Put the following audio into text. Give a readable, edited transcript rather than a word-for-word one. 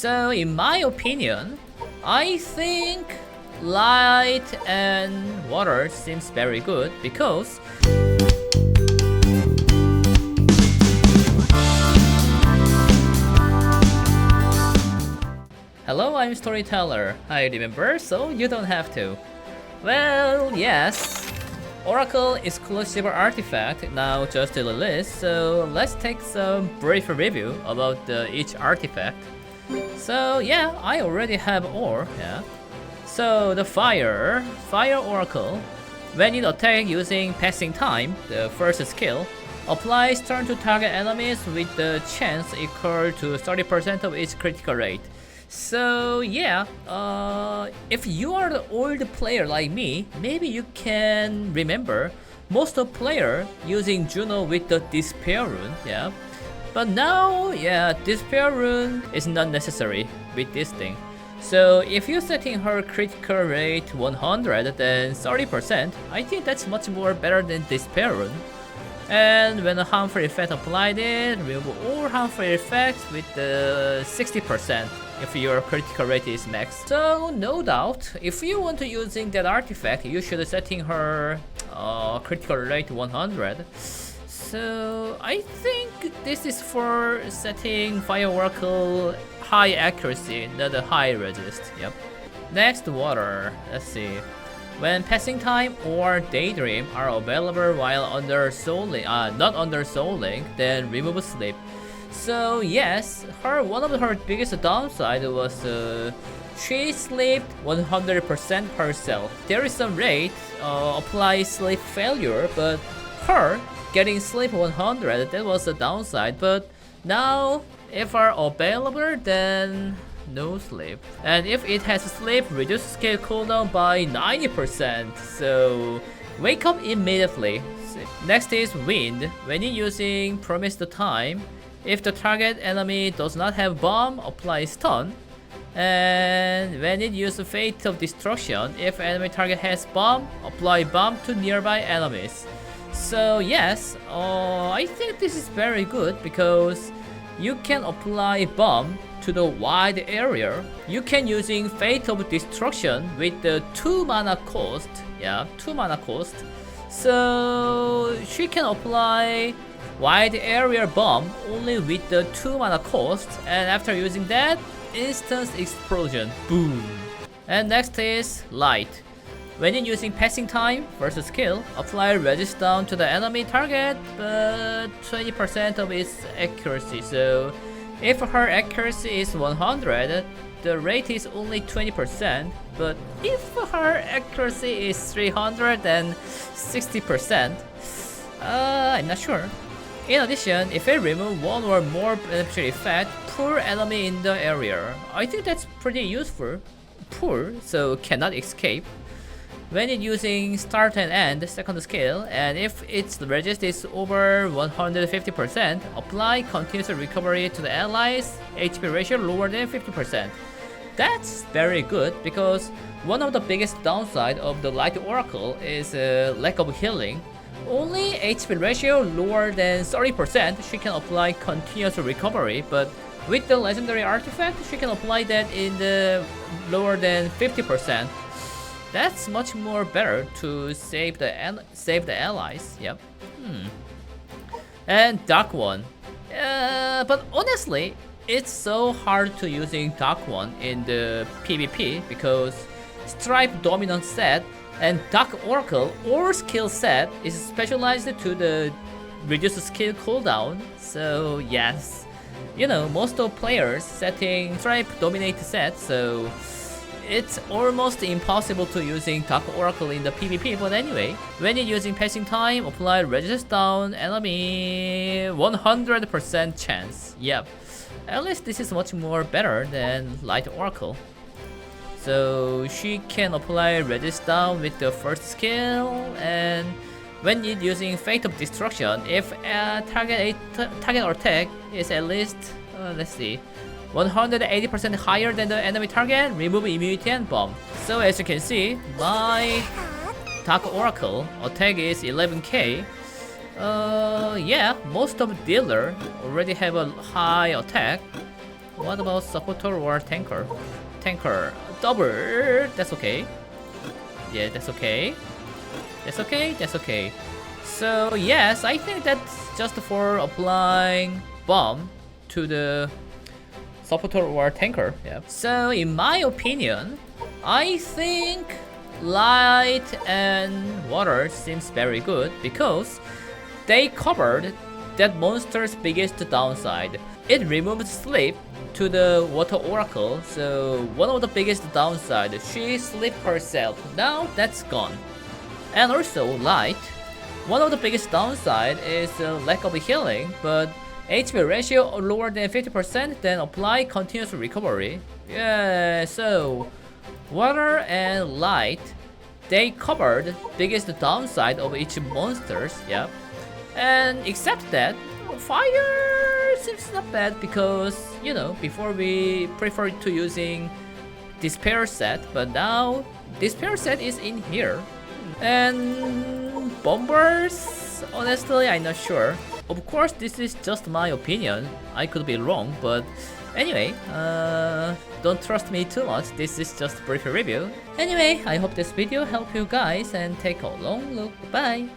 So in my opinion, I think light and water seems very good because hello, I'm Storyteller. I remember, so you don't have to. Well, yes. Oracle exclusive artifact now just released, so let's take some brief review about each artifact. So yeah, I already have ore, yeah. So the Fire Oracle, when it attacks using passing time, the first skill, applies turn to target enemies with the chance equal to 30% of its critical rate. So yeah, if you are the old player like me, maybe you can remember most of player using Juno with the Despair rune, yeah. But now, yeah, Despair rune is not necessary with this thing. So if you're setting her critical rate 100 then 30%, I think that's much more better than Despair rune. And when a harmful effect applied it, remove all harmful effects with the 60% if your critical rate is max. So no doubt, if you want to using that artifact, you should setting her critical rate 100. So I think this is for setting Fire Oracle high accuracy, not a high resist. Yep. Next, water. Let's see. When passing time or daydream are available while under soul not under soul link, then remove sleep. So yes, one of her biggest downside was she slept 100% herself. There is some rate apply sleep failure, but her getting sleep 100, that was a downside. But now if are available, then no sleep. And if it has sleep, reduce skill cooldown by 90%. So wake up immediately. Next is wind. When you're using promised time, if the target enemy does not have bomb, apply stun. And when it uses Fate of Destruction, if enemy target has bomb, apply bomb to nearby enemies. So yes, I think this is very good because you can apply bomb to the wide area. You can using Fate of Destruction with the 2 mana cost. Yeah, 2 mana cost. So she can apply wide area bomb only with the 2 mana cost, and after using that, instant explosion. Boom. And next is light. When you're using passing time versus skill, apply resist down to the enemy target, but 20% of its accuracy. So if her accuracy is 100, the rate is only 20%, but if her accuracy is 300, then 60%. I'm not sure. In addition, if I remove one or more beneficial effect, poor enemy in the area. I think that's pretty useful. Poor, so cannot escape. When it's using start and end second skill, and if its resist is over 150%, apply continuous recovery to the allies, HP ratio lower than 50%. That's very good because one of the biggest downside of the Light Oracle is lack of healing. Only HP ratio lower than 30%, she can apply continuous recovery, but with the legendary artifact, she can apply that in the lower than 50%. That's much more better to save the allies. Yep. And Dark One. But honestly, it's so hard to using Dark One in the PvP because Stripe Dominant set and Dark Oracle or skill set is specialized to the reduced skill cooldown. So yes, you know, most of players setting Stripe Dominate set, so it's almost impossible to using Dark Oracle in the PvP, but anyway, when you're using passing time, apply resist down enemy 100% chance. Yep, at least this is much more better than Light Oracle. So she can apply resist down with the first skill, and when you're using Fate of Destruction, if a target attack is at least, let's see, 180% higher than the enemy target, remove immunity and bomb. So as you can see, my Dark Oracle attack is 11k. Yeah, most of dealer already have a high attack. What about supporter or tanker? Tanker, double. That's okay. Yeah, that's okay. That's okay. That's okay. So yes, I think that's just for applying bomb to the supporter or tanker. Yeah. So in my opinion, I think light and water seems very good because they covered that monster's biggest downside. It removed sleep to the water oracle, so one of the biggest downside, she sleep herself. Now that's gone. And also light. One of the biggest downside is lack of healing, but HP ratio lower than 50%, then apply continuous recovery. Yeah, so water and light, they covered biggest downside of each monsters. Yeah, and except that, fire seems not bad because you know before we preferred to using despair set, but now despair set is in here. And bombers, honestly, I'm not sure. Of course, this is just my opinion. I could be wrong, but anyway, don't trust me too much. This is just a brief review. Anyway, I hope this video helped you guys and take a long look. Bye.